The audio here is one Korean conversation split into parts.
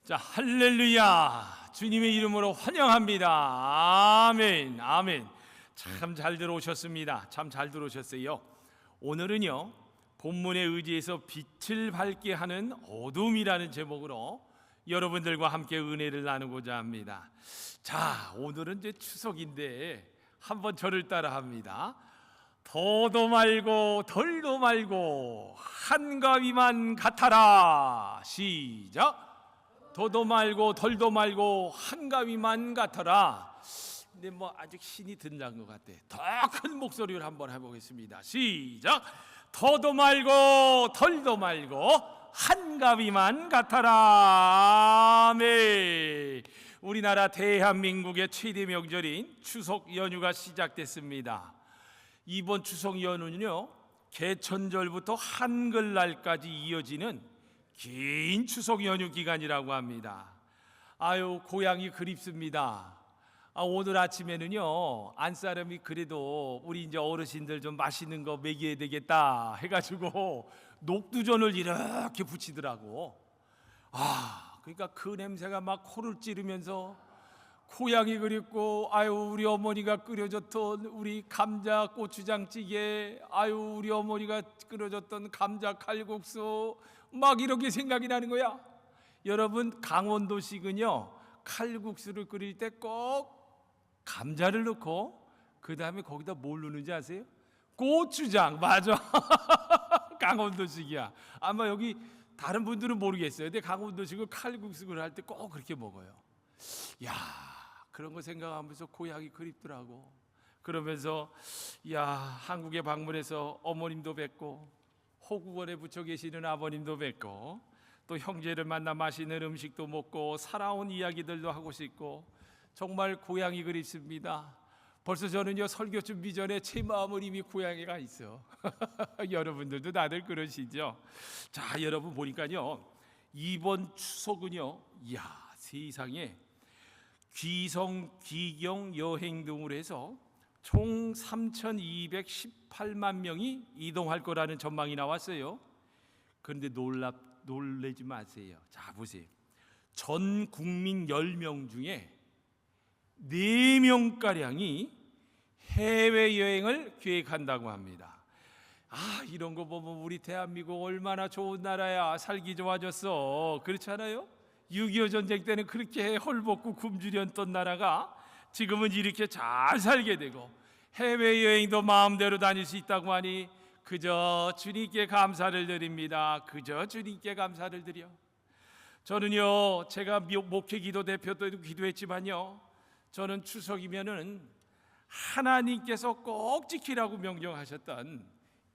자, 할렐루야. 주님의 이름으로 환영합니다. 아멘, 아멘. 참 잘 들어오셨습니다. 참 잘 들어오셨어요. 오늘은요, 본문에 의지해서 빛을 밝게 하는 어둠이라는 제목으로 여러분들과 함께 은혜를 나누고자 합니다. 자, 오늘은 이제 추석인데 한번 저를 따라 합니다. 더도 말고 덜도 말고 한가위만 같아라. 시작. 더도 말고 덜도 말고 한가위만 같아라. 근데 뭐 아직 신이 든다는 것 같아. 더 큰 목소리로 한번 해보겠습니다. 시작. 더도 말고 덜도 말고 한가위만 같아라. 아멘. 우리나라 대한민국의 최대 명절인 추석 연휴가 시작됐습니다. 이번 추석 연휴는요, 개천절부터 한글날까지 이어지는 긴 추석 연휴 기간이라고 합니다. 아유, 고향이 그립습니다. 오늘 아침에는요, 안사람이 그래도 우리 이제 어르신들 좀 맛있는 거 먹여야 되겠다 해가지고 녹두전을 이렇게 부치더라고. 그러니까 그 냄새가 막 코를 찌르면서 고향이 그립고, 아유, 우리 어머니가 끓여줬던 우리 감자 고추장찌개, 아유, 우리 어머니가 끓여줬던 감자 칼국수, 막 이렇게 생각이 나는 거야. 여러분, 강원도식은요, 칼국수를 끓일 때 꼭 감자를 넣고 그 다음에 거기다 뭘 넣는지 아세요? 고추장. 맞아. 강원도식이야. 아마 여기 다른 분들은 모르겠어요. 근데 강원도식은 칼국수를 할 때 꼭 그렇게 먹어요. 야, 그런 거 생각하면서 고향이 그립더라고. 그러면서 야, 한국에 방문해서 어머님도 뵙고 호국원에 붙여 계시는 아버님도 뵙고 또 형제를 만나 맛있는 음식도 먹고 살아온 이야기들도 하고 싶고 정말 고향이 그립습니다. 벌써 저는요, 설교 준비 전에 제 마음은 이미 고향에 가 있어. 여러분들도 다들 그러시죠? 자, 여러분 보니까요, 이번 추석은요, 이야, 세상에 귀성, 귀경, 여행 등으로 해서 총 3,218만 명이 이동할 거라는 전망이 나왔어요. 그런데 놀라지 마세요. 자, 보세요. 전 국민 10명 중에 4명가량이 해외여행을 계획한다고 합니다. 이런 거 보면 우리 대한민국 얼마나 좋은 나라야. 살기 좋아졌어. 그렇잖아요? 6.25 전쟁 때는 그렇게 헐벗고 굶주렸던 나라가 지금은 이렇게 잘 살게 되고 해외여행도 마음대로 다닐 수 있다고 하니 그저 주님께 감사를 드립니다. 그저 주님께 감사를 드려. 저는요, 제가 목회기도 대표 때도 기도했지만요, 저는 추석이면은 하나님께서 꼭 지키라고 명령하셨던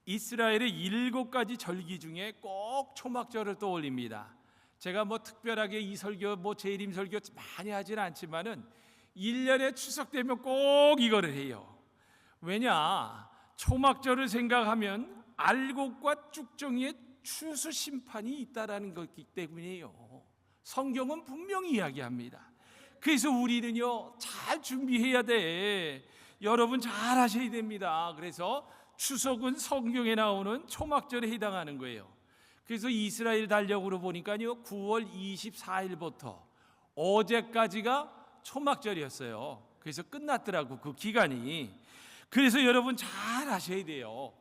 이스라엘의 7가지 절기 중에 꼭 초막절을 떠올립니다. 제가 뭐 특별하게 이 설교, 재림 설교 많이 하진 않지만은 1년에 추석 되면 꼭 이거를 해요. 왜냐? 초막절을 생각하면 알곡과 쭉정이의 추수 심판이 있다라는 것이기 때문이에요. 성경은 분명히 이야기합니다. 그래서 우리는요, 잘 준비해야 돼. 여러분 잘 하셔야 됩니다. 그래서 추석은 성경에 나오는 초막절에 해당하는 거예요. 그래서 이스라엘 달력으로 보니까요, 9월 24일부터 어제까지가 초막절이었어요. 그래서 끝났더라고, 그 기간이. 그래서 여러분 잘 아셔야 돼요.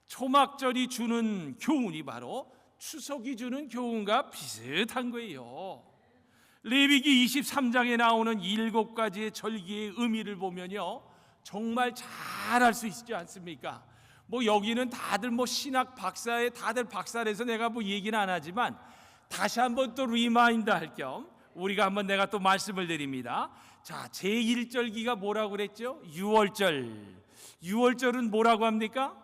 초막절이 주는 교훈이 바로 추석이 주는 교훈과 비슷한 거예요. 레위기 23장에 나오는 7가지의 절기의 의미를 보면요, 정말 잘 알 수 있지 않습니까? 뭐 여기는 다들 뭐 신학 박사에 다들 박사라서 내가 뭐 얘기는 안 하지만 다시 한번 또 리마인드 할 겸 우리가 한번 내가 또 말씀을 드립니다. 자, 제1절기가 뭐라고 그랬죠? 유월절은 뭐라고 합니까?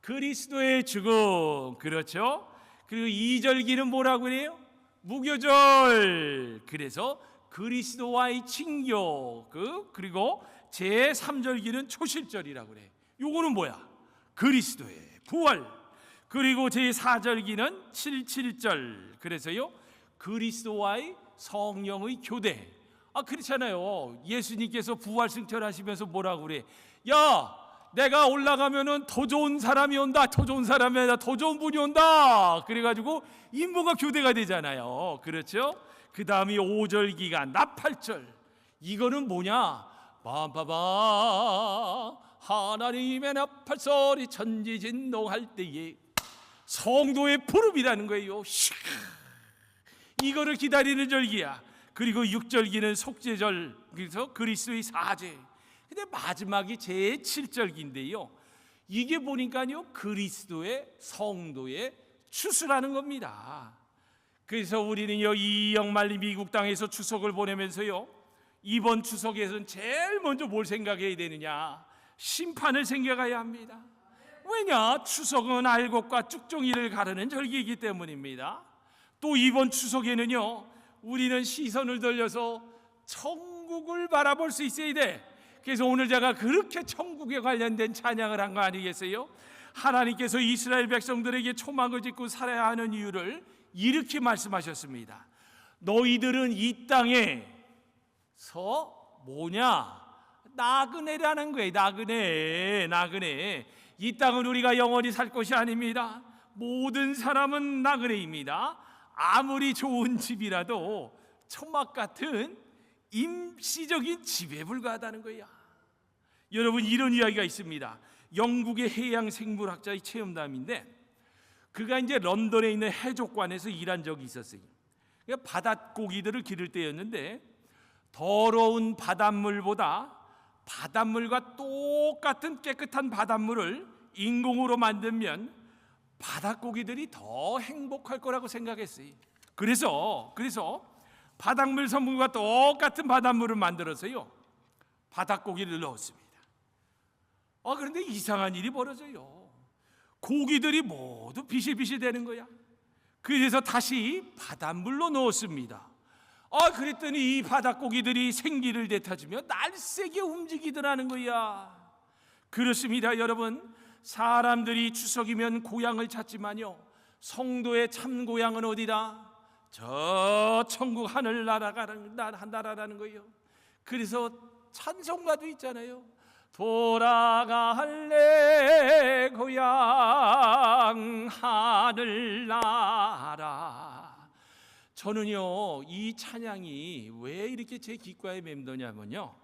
그리스도의 죽음. 그렇죠? 그리고 2절기는 뭐라고 그래요? 무교절. 그래서 그리스도와의 친교. 그리고 제3절기는 초실절이라고 그래. 요거는 뭐야? 그리스도의 부활. 그리고 제4절기는 77절. 그래서요, 그리스도와의 성령의 교대. 그렇잖아요. 예수님께서 부활 승천하시면서 뭐라고 그래? 야, 내가 올라가면은 더 좋은 사람이 온다. 더 좋은 사람이 아니라 더 좋은 분이 온다. 그래가지고 인부가 교대가 되잖아요. 그렇죠? 그 다음이 오절기가 나팔절. 이거는 뭐냐? 바바바 하나님의 나팔소리 천지진동할 때에 성도의 부름이라는 거예요. 이거를 기다리는 절기야. 그리고 육절기는 속죄절, 그래서 그리스도의 사죄. 근데 마지막이 제7절기인데요, 이게 보니까요 그리스도의 성도의 추수라는 겁니다. 그래서 우리는요 이 영말리 미국 땅에서 추석을 보내면서요, 이번 추석에서는 제일 먼저 뭘 생각해야 되느냐? 심판을 생각해야 합니다. 왜냐? 추석은 알곡과 쭉종이를 가르는 절기이기 때문입니다. 또 이번 추석에는요 우리는 시선을 돌려서 천국을 바라볼 수 있어야 돼. 그래서 오늘 제가 그렇게 천국에 관련된 찬양을 한 거 아니겠어요? 하나님께서 이스라엘 백성들에게 초막을 짓고 살아야 하는 이유를 이렇게 말씀하셨습니다. 너희들은 이 땅에서 뭐냐? 나그네라는 거예요. 나그네. 이 땅은 우리가 영원히 살 것이 아닙니다. 모든 사람은 나그네입니다. 아무리 좋은 집이라도 초막 같은 임시적인 집에 불과하다는 거야. 여러분, 이런 이야기가 있습니다. 영국의 해양 생물학자의 체험담인데, 그가 이제 런던에 있는 해족관에서 일한 적이 있었어요. 그러니까 바닷고기들을 기를 때였는데, 더러운 바닷물보다 바닷물과 똑같은 깨끗한 바닷물을 인공으로 만들면 바닷고기들이 더 행복할 거라고 생각했어요. 그래서 바닷물 성분과 똑같은 바닷물을 만들어서요 바닷고기를 넣었습니다. 그런데 이상한 일이 벌어져요. 고기들이 모두 비실비실 되는 거야. 그래서 다시 바닷물로 넣었습니다. 그랬더니 이 바닷고기들이 생기를 되찾으며 날쌔게 움직이더라는 거야. 그렇습니다, 여러분. 사람들이 추석이면 고향을 찾지만요, 성도의 참 고향은 어디다? 저 천국 하늘나라라는 거예요. 그래서 찬송가도 있잖아요. 돌아갈래 고향 하늘나라. 저는요 이 찬양이 왜 이렇게 제 귓가에 맴도냐면요,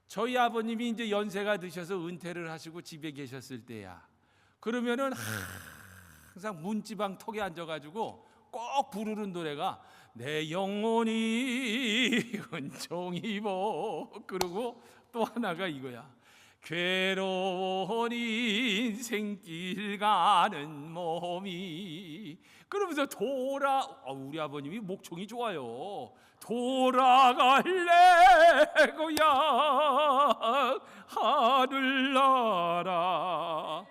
저희 아버님이 이제 연세가 드셔서 은퇴를 하시고 집에 계셨을 때야, 그러면은 항상 문지방 턱에 앉아가지고 꼭 부르는 노래가 내 영혼이 은총 입어. 그리고 또 하나가 이거야. 괴로운 인생길 가는 몸이. 그러면서 우리 아버님이 목청이 좋아요. 돌아갈래 고향 하늘나라.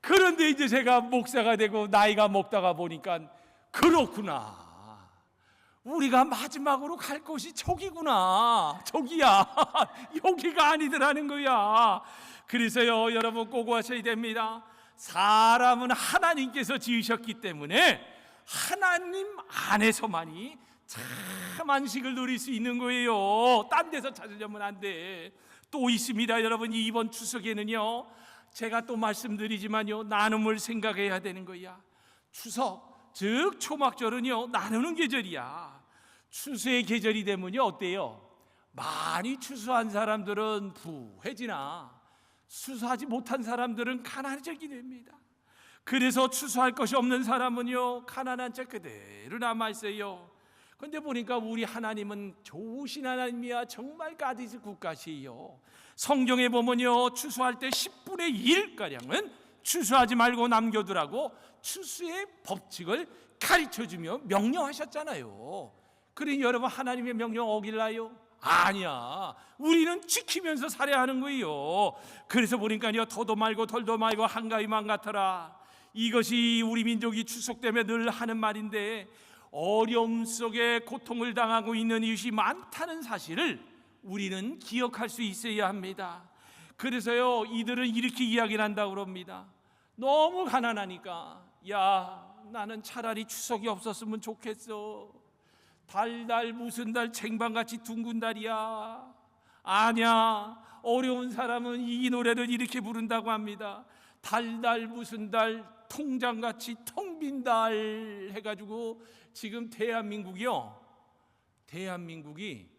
그런데 이제 제가 목사가 되고 나이가 먹다가 보니까 그렇구나, 우리가 마지막으로 갈 곳이 저기구나, 저기야. 여기가 아니더라는 거야. 그래서요 여러분 꼭 아셔야 됩니다. 사람은 하나님께서 지으셨기 때문에 하나님 안에서만이 참 안식을 누릴 수 있는 거예요. 딴 데서 찾으려면 안 돼. 또 있습니다, 여러분. 이번 추석에는요 제가 또 말씀드리지만요 나눔을 생각해야 되는 거야. 추석, 즉 초막절은요 나누는 계절이야. 추수의 계절이 되면요 어때요? 많이 추수한 사람들은 부해지나 추수하지 못한 사람들은 가난해지게 됩니다. 그래서 추수할 것이 없는 사람은요 가난한 채 그대로 남아있어요. 그런데 보니까 우리 하나님은 좋으신 하나님이야. 정말 가디스 국가시요. 성경에 보면요 추수할 때 10분의 1가량은 추수하지 말고 남겨두라고 추수의 법칙을 가르쳐주며 명령하셨잖아요. 그러니 여러분 하나님의 명령 어길라요? 아니야. 우리는 지키면서 살아야 하는 거예요. 그래서 보니까요 더도 말고 덜도 말고 한가위만 같아라. 이것이 우리 민족이 추석 때문에 늘 하는 말인데, 어려움 속에 고통을 당하고 있는 이웃이 많다는 사실을 우리는 기억할 수 있어야 합니다. 그래서요 이들은 이렇게 이야기를 한다고 그럽니다. 너무 가난하니까 야 나는 차라리 추석이 없었으면 좋겠어. 달달 무슨 달 쟁반같이 둥근 달이야. 아니야, 어려운 사람은 이 노래를 이렇게 부른다고 합니다. 달달 무슨 달 통장같이 텅 빈 달 해가지고 지금 대한민국이요 대한민국이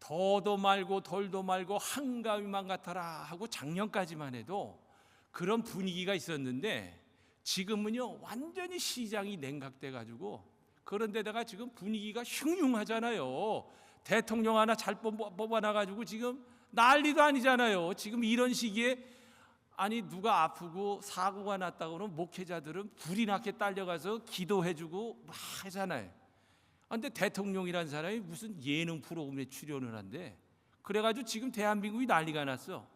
더도 말고 덜도 말고 한가위만 같아라 하고 작년까지만 해도 그런 분위기가 있었는데 지금은요 완전히 시장이 냉각돼 가지고 그런 데다가 지금 분위기가 흉흉하잖아요. 대통령 하나 잘 뽑아놔 가지고 지금 난리도 아니잖아요. 지금 이런 시기에 아니 누가 아프고 사고가 났다고 그러면 목회자들은 불이 나게 딸려가서 기도해주고 막 하잖아요. 그런데 대통령이란 사람이 무슨 예능 프로그램에 출연을 한대. 그래가지고 지금 대한민국이 난리가 났어.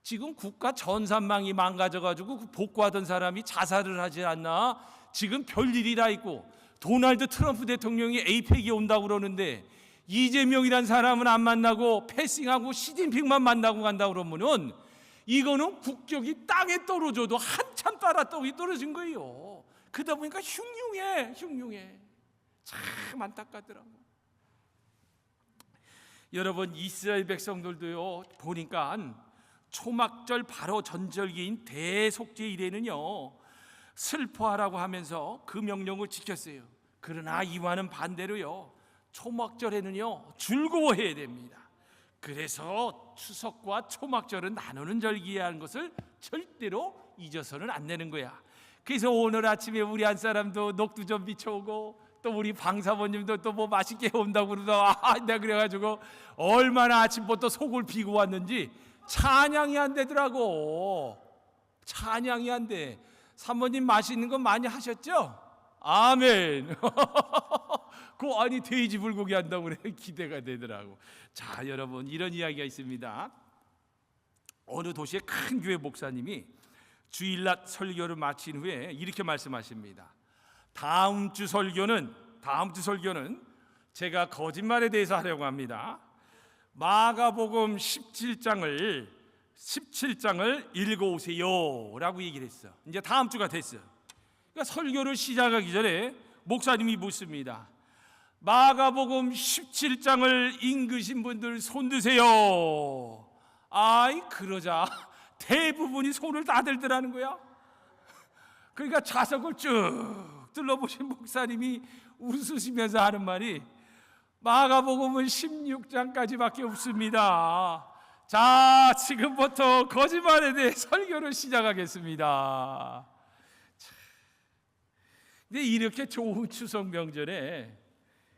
지금 국가 전산망이 망가져가지고 그 복구하던 사람이 자살을 하지 않나. 지금 별일이 다 있고 도널드 트럼프 대통령이 에이펙에 온다고 그러는데 이재명이란 사람은 안 만나고 패싱하고 시진핑만 만나고 간다고 그러면은 이거는 국격이 땅에 떨어져도 한참 따라 떡이 떨어진 거예요. 그러다 보니까 흉흉해. 참 안타깝더라고. 여러분 이스라엘 백성들도요 보니까 초막절 바로 전절기인 대속죄 일에는요 슬퍼하라고 하면서 그 명령을 지켰어요. 그러나 이와는 반대로요 초막절에는요 즐거워해야 됩니다. 그래서 추석과 초막절은 나누는 절기야 하는 것을 절대로 잊어서는 안 되는 거야. 그래서 오늘 아침에 우리 한 사람도 녹두 좀 비춰오고 또 우리 방사모님도 또 뭐 맛있게 온다고 그러다가 내가 그래가지고 얼마나 아침부터 속을 비고 왔는지 찬양이 안 되더라고. 찬양이 안 돼. 사모님 맛있는 거 많이 하셨죠? 아멘. 그 아니 돼지 불고기 한다고 그래. 기대가 되더라고. 자 여러분 이런 이야기가 있습니다. 어느 도시의 큰 교회 목사님이 주일날 설교를 마친 후에 이렇게 말씀하십니다. 다음 주 설교는 제가 거짓말에 대해서 하려고 합니다. 마가복음 17장을 읽어오세요 라고 얘기를 했어. 이제 다음 주가 됐어. 그러니까 설교를 시작하기 전에 목사님이 묻습니다. 마가복음 17장을 읽으신 분들 손 드세요. 아이 그러자 대부분이 손을 다 들더라는 거야. 그러니까 좌석을 쭉 둘러보신 목사님이 웃으시면서 하는 말이 마가복음은 16장까지밖에 없습니다. 자 지금부터 거짓말에 대해 설교를 시작하겠습니다. 근데 이렇게 좋은 추석 명절에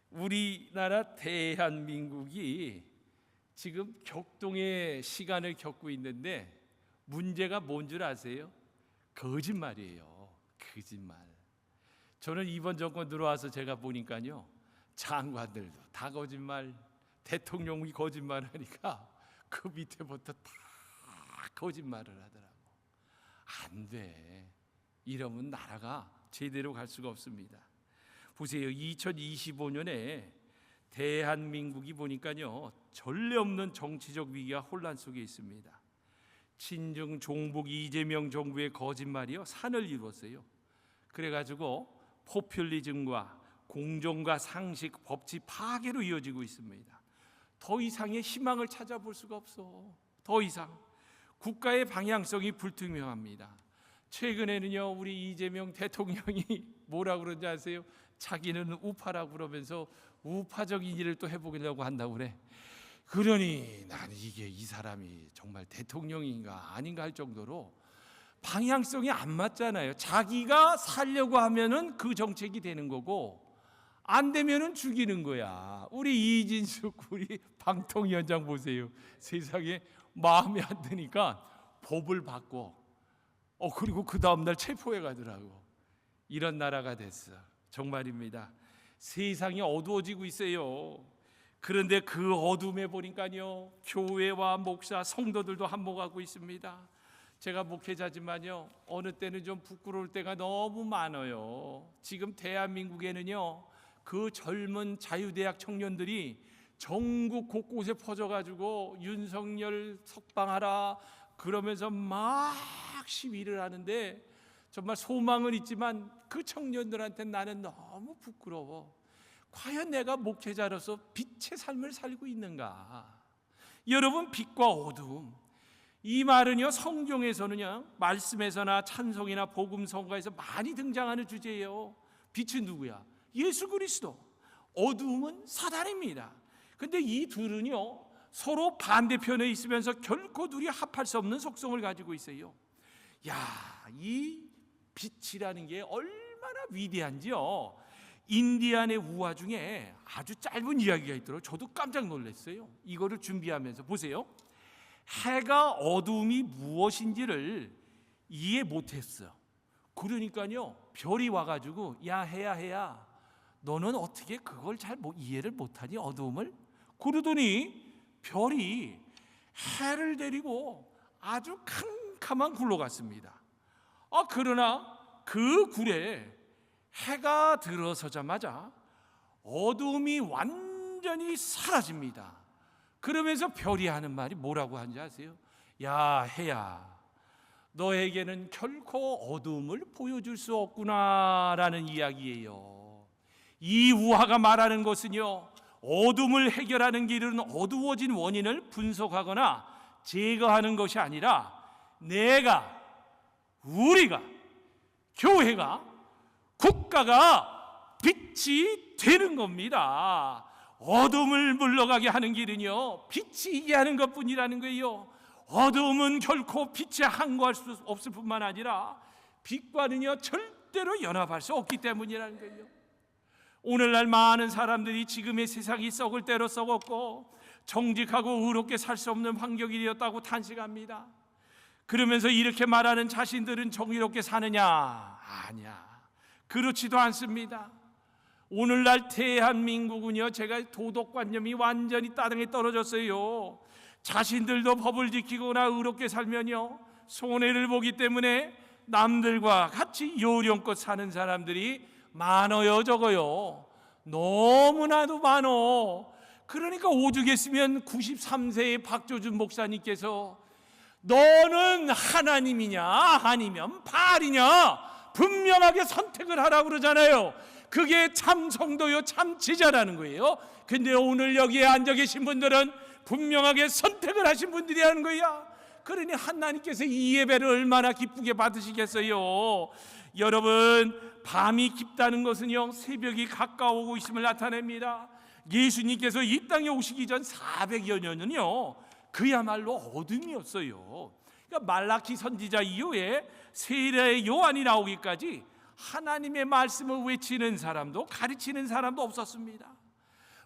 우리나라 대한민국이 지금 격동의 시간을 겪고 있는데 문제가 뭔 줄 아세요? 거짓말이에요. 거짓말. 저는 이번 정권 들어와서 제가 보니까요 장관들도 다 거짓말, 대통령이 거짓말하니까 그 밑에부터 다 거짓말을 하더라고. 안 돼. 이러면 나라가 제대로 갈 수가 없습니다. 보세요. 2025년에 대한민국이 보니까요 전례 없는 정치적 위기와 혼란 속에 있습니다. 친중 종북 이재명 정부의 거짓말이요 산을 이루었어요. 그래가지고 포퓰리즘과 공정과 상식, 법치 파괴로 이어지고 있습니다. 더 이상의 희망을 찾아볼 수가 없어. 더 이상 국가의 방향성이 불투명합니다. 최근에는요 우리 이재명 대통령이 뭐라고 그러는지 아세요? 자기는 우파라고 그러면서 우파적인 일을 또 해보려고 한다고 그래. 그러니 나는 이게 이 사람이 정말 대통령인가 아닌가 할 정도로 방향성이 안 맞잖아요. 자기가 살려고 하면은 그 정책이 되는 거고 안 되면은 죽이는 거야. 우리 이진숙 우리 방통위원장 보세요. 세상에 마음에 안 드니까 법을 바꿔. 그리고 그 다음 날 체포해 가더라고. 이런 나라가 됐어. 정말입니다. 세상이 어두워지고 있어요. 그런데 그 어둠에 보니까요 교회와 목사, 성도들도 한몫하고 있습니다. 제가 목회자지만요 어느 때는 좀 부끄러울 때가 너무 많아요. 지금 대한민국에는요 그 젊은 자유대학 청년들이 전국 곳곳에 퍼져가지고 윤석열 석방하라 그러면서 막 시위를 하는데 정말 소망은 있지만 그 청년들한테 나는 너무 부끄러워. 과연 내가 목회자로서 빛의 삶을 살고 있는가? 여러분 빛과 어둠 이 말은요 성경에서는요 말씀에서나 찬송이나 복음 성가에서 많이 등장하는 주제예요. 빛은 누구야? 예수 그리스도. 어두움은 사단입니다. 근데 이 둘은요 서로 반대편에 있으면서 결코 둘이 합할 수 없는 속성을 가지고 있어요. 야, 이 빛이라는 게 얼마나 위대한지요. 인디안의 우화 중에 아주 짧은 이야기가 있더라고요. 저도 깜짝 놀랐어요. 이거를 준비하면서 보세요. 해가 어두움이 무엇인지를 이해 못했어요. 그러니까요 별이 와가지고 야 해야 너는 어떻게 그걸 잘 이해를 못하니 어두움을? 그러더니 별이 해를 데리고 아주 캄캄한 굴로 갔습니다. 그러나 그 굴에 해가 들어서자마자 어두움이 완전히 사라집니다. 그러면서 별이 하는 말이 뭐라고 하는지 아세요? 야 해야 너에게는 결코 어두움을 보여줄 수 없구나라는 이야기예요. 이 우화가 말하는 것은요 어둠을 해결하는 길은 어두워진 원인을 분석하거나 제거하는 것이 아니라 우리가, 교회가, 국가가 빛이 되는 겁니다. 어둠을 물러가게 하는 길은요 빛이 이게 하는 것뿐이라는 거예요. 어둠은 결코 빛에 항거할 수 없을 뿐만 아니라 빛과는요 절대로 연합할 수 없기 때문이라는 거예요. 오늘날 많은 사람들이 지금의 세상이 썩을 대로 썩었고 정직하고 의롭게 살 수 없는 환경이 되었다고 탄식합니다. 그러면서 이렇게 말하는 자신들은 정의롭게 사느냐? 아니야, 그렇지도 않습니다. 오늘날 대한민국은요 제가 도덕관념이 완전히 따릉에 떨어졌어요. 자신들도 법을 지키거나 의롭게 살면요 손해를 보기 때문에 남들과 같이 요령껏 사는 사람들이 많아요. 적어요. 너무나도 많어. 그러니까 오죽했으면 93세의 박조준 목사님께서 너는 하나님이냐 아니면 바알이냐 분명하게 선택을 하라고 그러잖아요. 그게 참 성도요 참 제자라는 거예요. 근데 오늘 여기에 앉아 계신 분들은 분명하게 선택을 하신 분들이라는 거야. 그러니 하나님께서 이 예배를 얼마나 기쁘게 받으시겠어요. 여러분, 밤이 깊다는 것은요 새벽이 가까워오고 있음을 나타냅니다. 예수님께서 이 땅에 오시기 전 400여 년은요 그야말로 어둠이었어요. 그러니까 말라키 선지자 이후에 세례의 요한이 나오기까지 하나님의 말씀을 외치는 사람도 가르치는 사람도 없었습니다.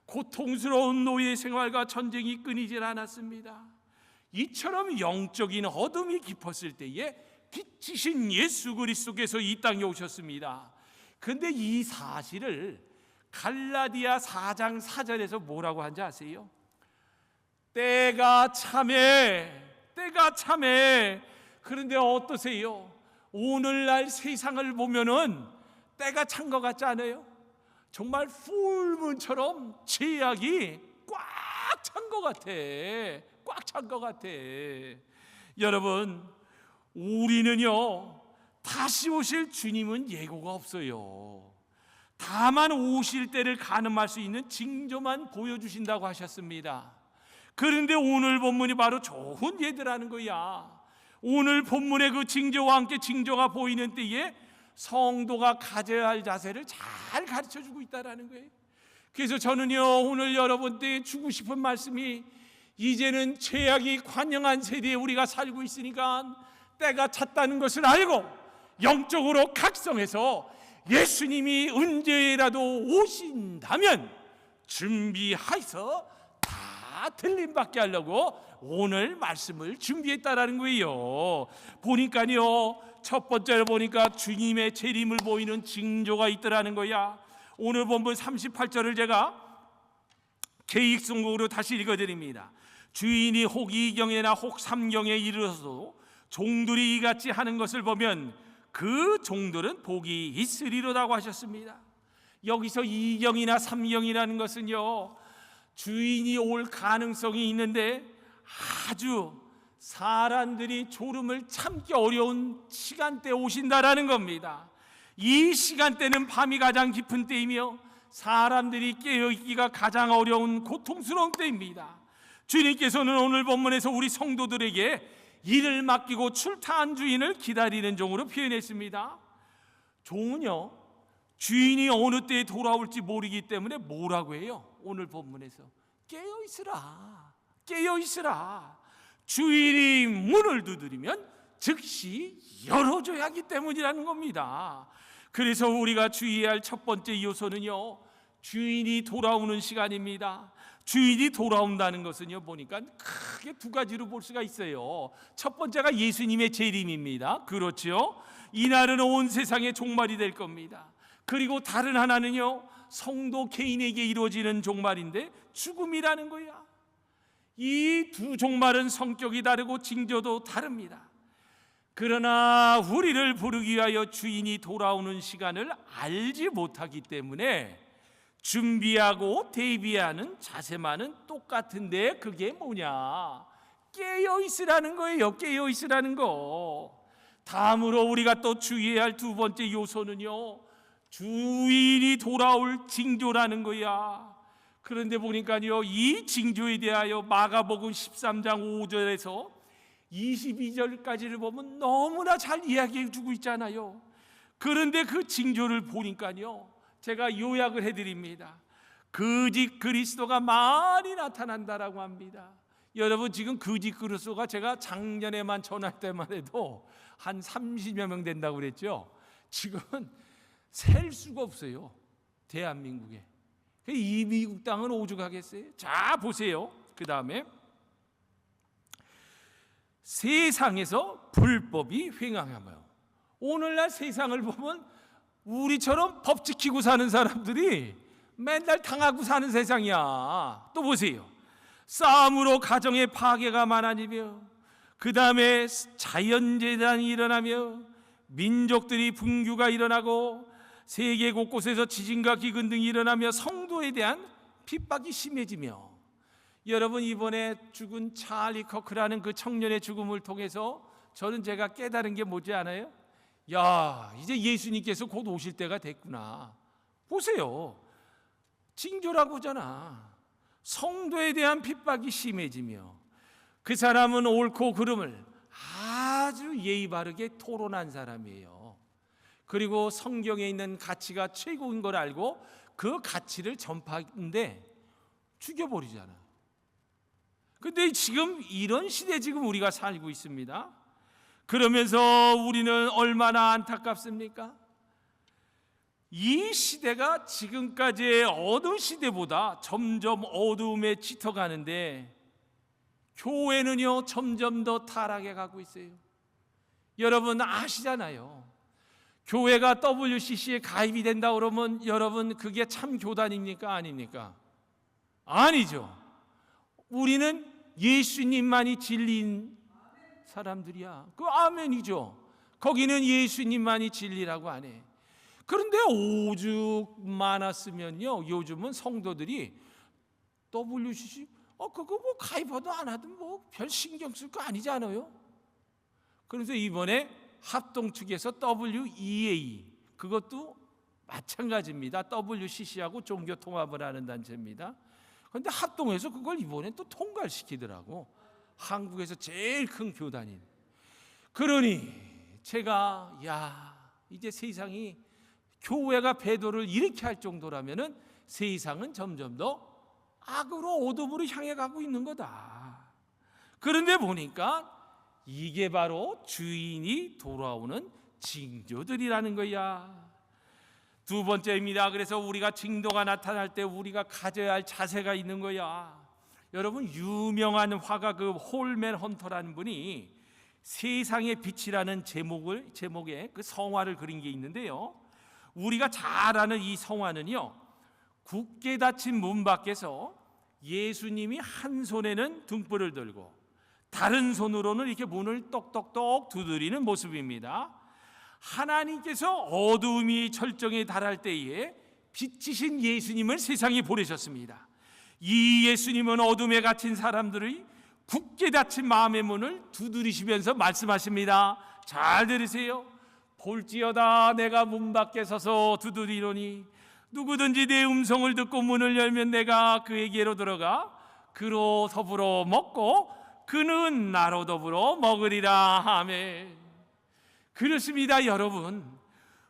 고통스러운 노예 생활과 전쟁이 끊이질 않았습니다. 이처럼 영적인 어둠이 깊었을 때에 빛이신 예수 그리스도께서 이 땅에 오셨습니다. 그런데 이 사실을 갈라디아 4장 4절에서 뭐라고 하는지 아세요? 때가 참해. 그런데 어떠세요? 오늘날 세상을 보면은 때가 찬 것 같지 않아요? 정말 풀문처럼 죄악이 꽉 찬 것 같아. 여러분, 우리는요 다시 오실 주님은 예고가 없어요. 다만 오실 때를 가늠할 수 있는 징조만 보여주신다고 하셨습니다. 그런데 오늘 본문이 바로 좋은 예들하는 거야. 오늘 본문의 그 징조와 함께 징조가 보이는 때에 성도가 가져야 할 자세를 잘 가르쳐주고 있다는 거예요. 그래서 저는요 오늘 여러분께 주고 싶은 말씀이, 이제는 죄악이 관영한 세대에 우리가 살고 있으니까 때가 찼다는 것을 알고 영적으로 각성해서 예수님이 언제라도 오신다면 준비해서 다 들림받게 하려고 오늘 말씀을 준비했다라는 거예요. 보니까요 첫 번째로 보니까 주님의 재림을 보이는 징조가 있더라는 거야. 오늘 본문 38절을 제가 계획성곡으로 다시 읽어드립니다. 주인이 혹 2경에나 혹 3경에 이르러서도 종들이 이같이 하는 것을 보면 그 종들은 복이 있으리로라고 하셨습니다. 여기서 2경이나 3경이라는 것은요 주인이 올 가능성이 있는데 아주 사람들이 졸음을 참기 어려운 시간대에 오신다라는 겁니다. 이 시간대는 밤이 가장 깊은 때이며 사람들이 깨어있기가 가장 어려운 고통스러운 때입니다. 주님께서는 오늘 본문에서 우리 성도들에게 일을 맡기고 출타한 주인을 기다리는 종으로 표현했습니다. 종은요 주인이 어느 때에 돌아올지 모르기 때문에 뭐라고 해요? 오늘 본문에서 깨어 있으라. 깨어 있으라. 주인이 문을 두드리면 즉시 열어줘야 하기 때문이라는 겁니다. 그래서 우리가 주의해야 할 첫 번째 요소는요, 주인이 돌아오는 시간입니다. 주인이 돌아온다는 것은요, 보니까 크게 두 가지로 볼 수가 있어요. 첫 번째가 예수님의 재림입니다. 그렇죠? 이날은 온 세상의 종말이 될 겁니다. 그리고 다른 하나는요, 성도 개인에게 이루어지는 종말인데 죽음이라는 거야. 이 두 종말은 성격이 다르고 징조도 다릅니다. 그러나 우리를 부르기 위하여 주인이 돌아오는 시간을 알지 못하기 때문에 준비하고 대비하는 자세만은 똑같은데 그게 뭐냐? 깨어 있으라는 거예요. 깨어 있으라는 거. 다음으로 우리가 또 주의해야 할 두 번째 요소는요, 주인이 돌아올 징조라는 거야. 그런데 보니까요, 이 징조에 대하여 마가복음 13장 5절에서 22절까지를 보면 너무나 잘 이야기해 주고 있잖아요. 그런데 그 징조를 보니까요, 제가 요약을 해드립니다. 거짓 그리스도가 많이 나타난다라고 합니다. 여러분, 지금 거짓 그리스도가 제가 작년에만 전할 때만 해도 한 30여 명 된다고 그랬죠. 지금은 셀 수가 없어요, 대한민국에. 이 미국 땅은 오죽하겠어요. 자, 보세요. 그 다음에 세상에서 불법이 횡행하며. 오늘날 세상을 보면 우리처럼 법 지키고 사는 사람들이 맨날 당하고 사는 세상이야. 또 보세요. 싸움으로 가정의 파괴가 많아지며, 그 다음에 자연재난이 일어나며, 민족들이 분규가 일어나고, 세계 곳곳에서 지진과 기근 등이 일어나며 성도에 대한 핍박이 심해지며, 여러분, 이번에 죽은 찰리 커크라는 그 청년의 죽음을 통해서 저는 제가 깨달은 게 뭐지 않아요? 야, 이제 예수님께서 곧 오실 때가 됐구나. 보세요, 징조라고 하잖아. 성도에 대한 핍박이 심해지며, 그 사람은 옳고 그름을 아주 예의 바르게 토론한 사람이에요. 그리고 성경에 있는 가치가 최고인 걸 알고 그 가치를 전파하는데 죽여버리잖아. 근데 지금 이런 시대에 지금 우리가 살고 있습니다. 그러면서 우리는 얼마나 안타깝습니까? 이 시대가 지금까지의 어두운 시대보다 점점 어두움에 짙어가는데, 교회는요 점점 더 타락해 가고 있어요. 여러분 아시잖아요. 교회가 WCC에 가입이 된다 그러면 여러분, 그게 참 교단입니까? 아닙니까? 아니죠. 우리는 예수님만이 진리인 사람들이야. 그 아멘이죠. 거기는 예수님만이 진리라고 안 해. 그런데 오죽 많았으면요, 요즘은 성도들이 WCC 그거 뭐 가입하든 안 하든 뭐 별 신경 쓸 거 아니지 않아요? 그래서 이번에 합동 측에서 WEA, 그것도 마찬가지입니다. WCC하고 종교 통합을 하는 단체입니다. 그런데 합동해서 그걸 이번에 또 통과를 시키더라고. 한국에서 제일 큰 교단인. 그러니 제가 이제 세상이 교회가 배도를 이렇게 할 정도라면은 세상은 점점 더 악으로 어둠으로 향해 가고 있는 거다. 그런데 보니까 이게 바로 주인이 돌아오는 징조들이라는 거야. 두 번째입니다. 그래서 우리가 징조가 나타날 때 우리가 가져야 할 자세가 있는 거야. 여러분, 유명한 화가 그 홀맨 헌터라는 분이 세상의 빛이라는 제목의 그 성화를 그린 게 있는데요. 우리가 잘 아는 이 성화는요, 굳게 닫힌 문 밖에서 예수님이 한 손에는 등불을 들고 다른 손으로는 이렇게 문을 똑똑똑 두드리는 모습입니다. 하나님께서 어두움이 절정에 달할 때에 빛이신 예수님을 세상에 보내셨습니다. 이 예수님은 어둠에 갇힌 사람들의 굳게 닫힌 마음의 문을 두드리시면서 말씀하십니다. 잘 들으세요. 볼지어다 내가 문 밖에 서서 두드리노니 누구든지 내 음성을 듣고 문을 열면 내가 그에게로 들어가 그로 더불어 먹고 그는 나로 더불어 먹으리라. 아멘. 그렇습니다. 여러분,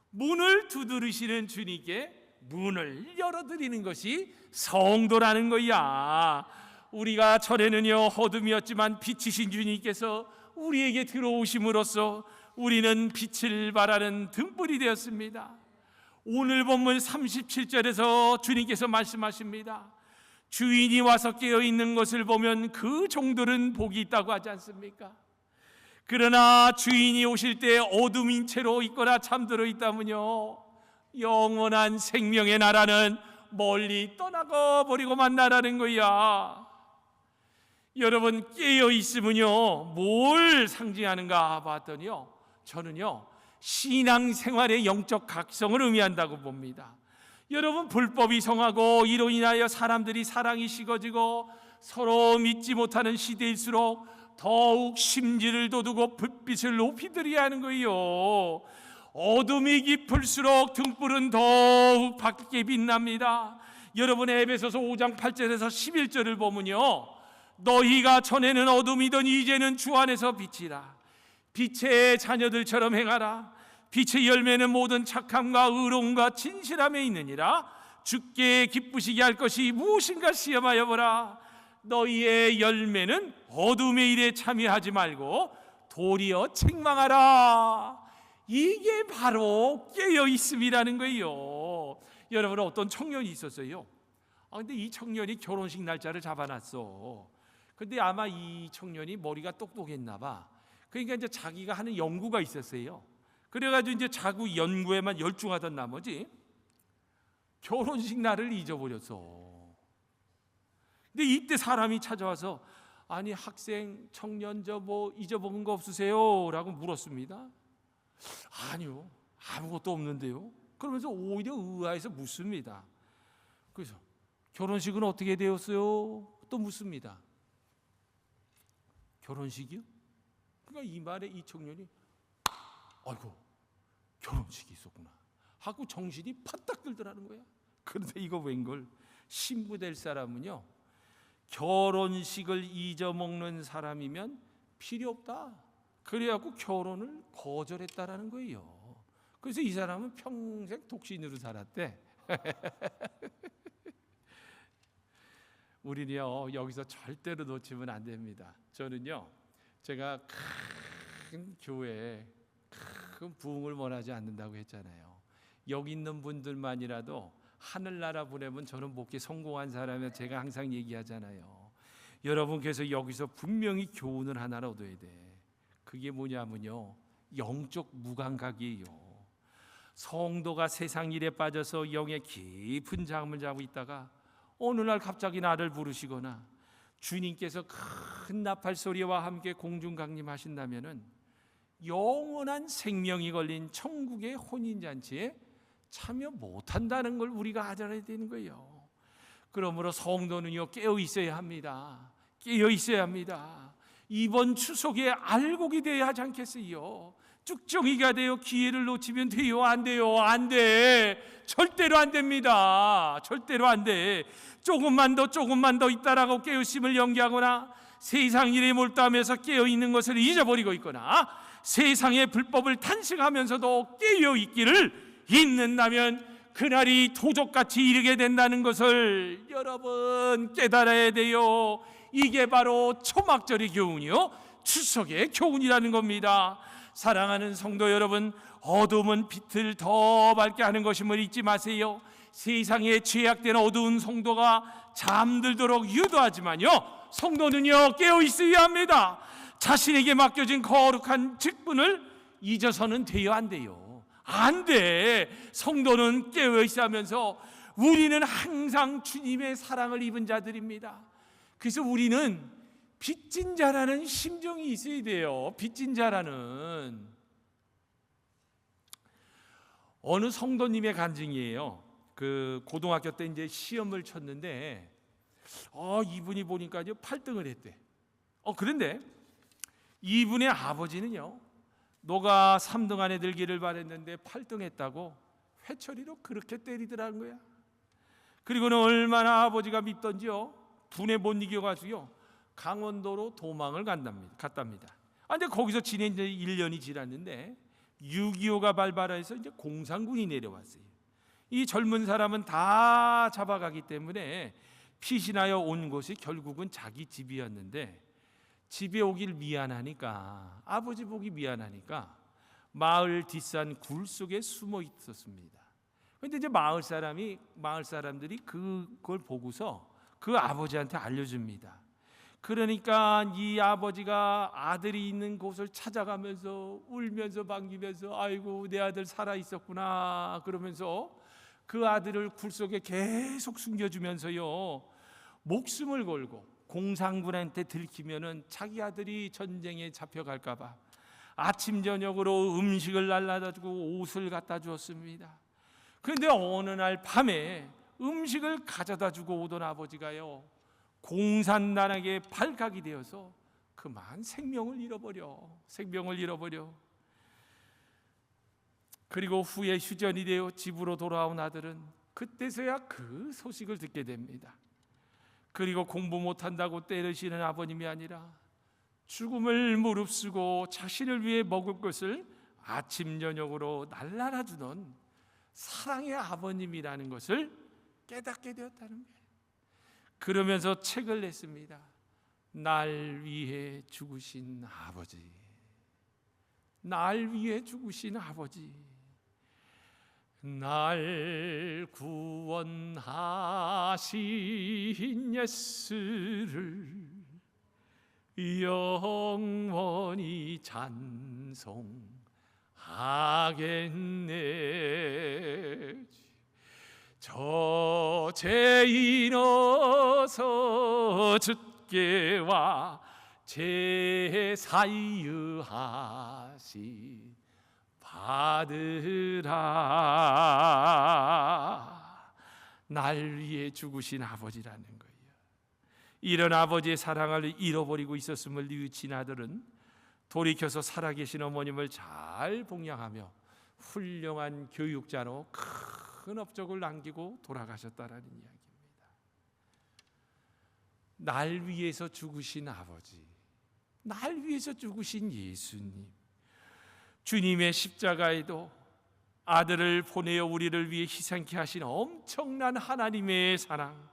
문을 두드리시는 주님께 문을 열어드리는 것이 성도라는 거야. 우리가 전에는요 어둠이었지만 빛이신 주님께서 우리에게 들어오심으로써 우리는 빛을 발하는 등불이 되었습니다. 오늘 본문 37절에서 주님께서 말씀하십니다. 주인이 와서 깨어있는 것을 보면 그 종들은 복이 있다고 하지 않습니까? 그러나 주인이 오실 때 어둠인 채로 있거나 잠들어 있다면요 영원한 생명의 나라는 멀리 떠나가 버리고만 나라는 거야. 여러분, 깨어 있으면요 뭘 상징하는가 봤더니요 저는요 신앙생활의 영적 각성을 의미한다고 봅니다. 여러분, 불법이 성하고 이로 인하여 사람들이 사랑이 식어지고 서로 믿지 못하는 시대일수록 더욱 심지를 돋우고 불빛을 높이 드려야 하는 거예요. 어둠이 깊을수록 등불은 더욱 밝게 빛납니다. 여러분의 에베소서 5장 8절에서 11절을 보면요 너희가 전에는 어둠이더니 이제는 주 안에서 빛이라. 빛의 자녀들처럼 행하라. 빛의 열매는 모든 착함과 의로움과 진실함에 있느니라. 주께 기쁘시게 할 것이 무엇인가 시험하여 보라. 너희의 열매는 어둠의 일에 참여하지 말고 도리어 책망하라. 이게 바로 깨어 있음이라는 거예요. 여러분, 어떤 청년이 있었어요. 근데 이 청년이 결혼식 날짜를 잡아놨어. 근데 아마 이 청년이 머리가 똑똑했나 봐. 그러니까 이제 자기가 하는 연구가 있었어요. 그래가지고 이제 자구 연구에만 열중하던 나머지 결혼식 날을 잊어버렸어. 근데 이때 사람이 찾아와서 아니 학생 청년 저 뭐 잊어먹은 거 없으세요? 라고 물었습니다. 아니요, 아무것도 없는데요. 그러면서 오히려 의아해서 묻습니다. 그래서 결혼식은 어떻게 되었어요? 또 묻습니다. 결혼식이요? 그러니까 이 말에 이 청년이 아이고 결혼식이 있었구나 하고 정신이 파딱 들더라는 거야. 그런데 이거 웬걸, 신부 될 사람은요 결혼식을 잊어먹는 사람이면 필요 없다. 그래갖고 결혼을 거절했다라는 거예요. 그래서 이 사람은 평생 독신으로 살았대. 우리는요 여기서 절대로 놓치면 안 됩니다. 저는요 제가 큰 교회에 큰 부흥을 원하지 않는다고 했잖아요. 여기 있는 분들만이라도 하늘나라 보내면 저는 목회 성공한 사람이라 제가 항상 얘기하잖아요. 여러분께서 여기서 분명히 교훈을 하나를 얻어야 돼. 그게 뭐냐면요 영적 무감각이에요. 성도가 세상 일에 빠져서 영의 깊은 잠을 자고 있다가 어느 날 갑자기 나를 부르시거나 주님께서 큰 나팔 소리와 함께 공중 강림하신다면은 영원한 생명이 걸린 천국의 혼인잔치에 참여 못한다는 걸 우리가 알아야 되는 거예요. 그러므로 성도는요 깨어 있어야 합니다. 깨어 있어야 합니다. 이번 추석에 알곡이 되어야 하지 않겠어요? 쭉정이가 되어 기회를 놓치면 돼요? 안 돼요? 안 돼. 절대로 안 됩니다. 절대로 안 돼. 조금만 더 있다라고 깨우심을 연기하거나 세상 일에 몰두하면서 깨어있는 것을 잊어버리고 있거나 세상의 불법을 탄식하면서도 깨어있기를 잊는다면 그날이 도적같이 이르게 된다는 것을 여러분 깨달아야 돼요. 이게 바로 초막절의 교훈이요 추석의 교훈이라는 겁니다. 사랑하는 성도 여러분, 어둠은 빛을 더 밝게 하는 것임을 잊지 마세요. 세상에 죄악된 어두운 성도가 잠들도록 유도하지만요 성도는요 깨어 있어야 합니다. 자신에게 맡겨진 거룩한 직분을 잊어서는 돼요? 안 돼요? 안 돼. 성도는 깨어 있어야 하면서 우리는 항상 주님의 사랑을 입은 자들입니다. 그래서 우리는 빚진 자라는 심정이 있어야 돼요. 빚진 자라는. 어느 성도님의 간증이에요. 그 고등학교 때 이제 시험을 쳤는데 이분이 보니까 8등을 했대. 그런데 이분의 아버지는요 너가 3등 안에 들기를 바랬는데 8등 했다고 회초리로 그렇게 때리더라는 거야. 그리고는 얼마나 아버지가 밉던지요 분에 못 이겨가지고요 강원도로 도망을 갔답니다. 근데 거기서 지낸 이제 1년이 지났는데 6.25가 발발해서 이제 공산군이 내려왔어요. 이 젊은 사람은 다 잡아가기 때문에 피신하여 온 곳이 결국은 자기 집이었는데, 집에 오길 미안하니까, 아버지 보기 미안하니까 마을 뒷산 굴 속에 숨어 있었습니다. 그런데 이제 마을 사람들이 그걸 보고서 그 아버지한테 알려줍니다. 그러니까 이 아버지가 아들이 있는 곳을 찾아가면서 울면서 반기면서 아이고 내 아들 살아 있었구나 그러면서 그 아들을 굴 속에 계속 숨겨주면서요, 목숨을 걸고 공산군한테 들키면은 자기 아들이 전쟁에 잡혀갈까 봐 아침 저녁으로 음식을 날라다 주고 옷을 갖다 주었습니다. 그런데 어느 날 밤에 음식을 가져다 주고 오던 아버지가요, 공산당에게 발각이 되어서 그만 생명을 잃어버려. 그리고 후에 휴전이 되어 집으로 돌아온 아들은 그때서야 그 소식을 듣게 됩니다. 그리고 공부 못한다고 때리시는 아버님이 아니라 죽음을 무릅쓰고 자신을 위해 먹을 것을 아침 저녁으로 날라라 주던 사랑의 아버님이라는 것을 깨닫게 되었다는 거예요. 그러면서 책을 냈습니다. 날 위해 죽으신 아버지, 날 위해 죽으신 아버지, 날 구원하신 예수를 영원히 찬송하겠네. 저 죄인 어서 주께 와 제사유하시 받으라. 날 위해 죽으신 아버지라는 거예요. 이런 아버지의 사랑을 잃어버리고 있었음을 뉘우친 아들은 돌이켜서 살아계신 어머님을 잘 봉양하며 훌륭한 교육자로 큰 업적을 남기고 돌아가셨다라는 이야기입니다. 날 위해서 죽으신 아버지, 날 위해서 죽으신 예수님, 주님의 십자가에도 아들을 보내어 우리를 위해 희생케 하신 엄청난 하나님의 사랑,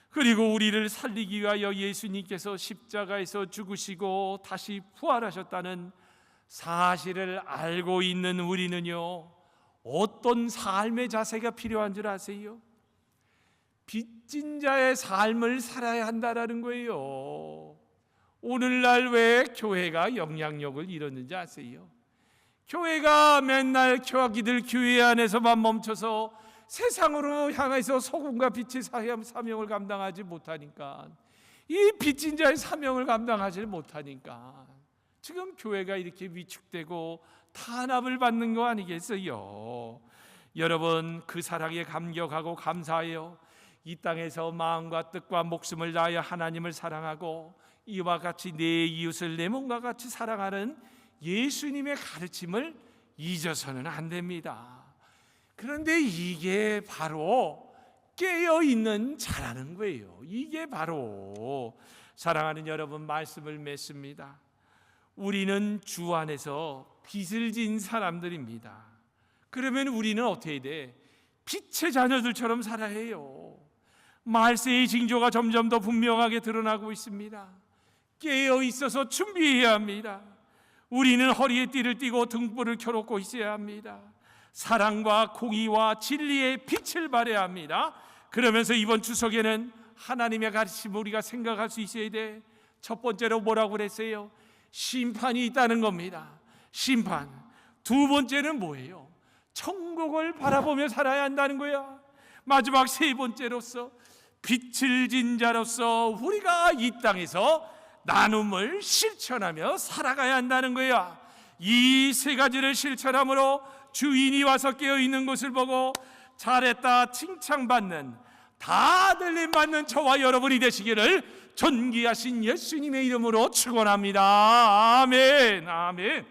그리고 우리를 살리기 위하여 예수님께서 십자가에서 죽으시고 다시 부활하셨다는 사실을 알고 있는 우리는요, 어떤 삶의 자세가 필요한 줄 아세요? 빚진 자의 삶을 살아야 한다는 거예요. 오늘날 왜 교회가 영향력을 잃었는지 아세요? 교회가 맨날 교학이들 교회 안에서만 멈춰서 세상으로 향해서 소금과 빛의 사명을 감당하지 못하니까, 이 빚진 자의 사명을 감당하지 못하니까 지금 교회가 이렇게 위축되고 탄압을 받는 거 아니겠어요? 여러분, 그 사랑에 감격하고 감사해요. 이 땅에서 마음과 뜻과 목숨을 다하여 하나님을 사랑하고 이와 같이 내 이웃을 내 몸과 같이 사랑하는 예수님의 가르침을 잊어서는 안 됩니다. 그런데 이게 바로 깨어있는 자라는 거예요. 이게 바로, 사랑하는 여러분, 말씀을 맺습니다. 우리는 주 안에서 빚을 진 사람들입니다. 그러면 우리는 어떻게 돼? 빛의 자녀들처럼 살아야 해요. 말세의 징조가 점점 더 분명하게 드러나고 있습니다. 깨어 있어서 준비해야 합니다. 우리는 허리에 띠를 띠고 등불을 켜놓고 있어야 합니다. 사랑과 공의와 진리의 빛을 발해야 합니다. 그러면서 이번 추석에는 하나님의 가르침을 우리가 생각할 수 있어야 돼. 첫 번째로 뭐라고 그랬어요? 심판이 있다는 겁니다. 심판. 두 번째는 뭐예요? 천국을 바라보며 살아야 한다는 거야. 마지막 세 번째로서 빛을 진 자로서 우리가 이 땅에서 나눔을 실천하며 살아가야 한다는 거야. 이 세 가지를 실천함으로 주인이 와서 깨어있는 것을 보고 잘했다 칭찬받는, 다 들림받는 저와 여러분이 되시기를 존귀하신 예수님의 이름으로 축원합니다. 아멘. 아멘.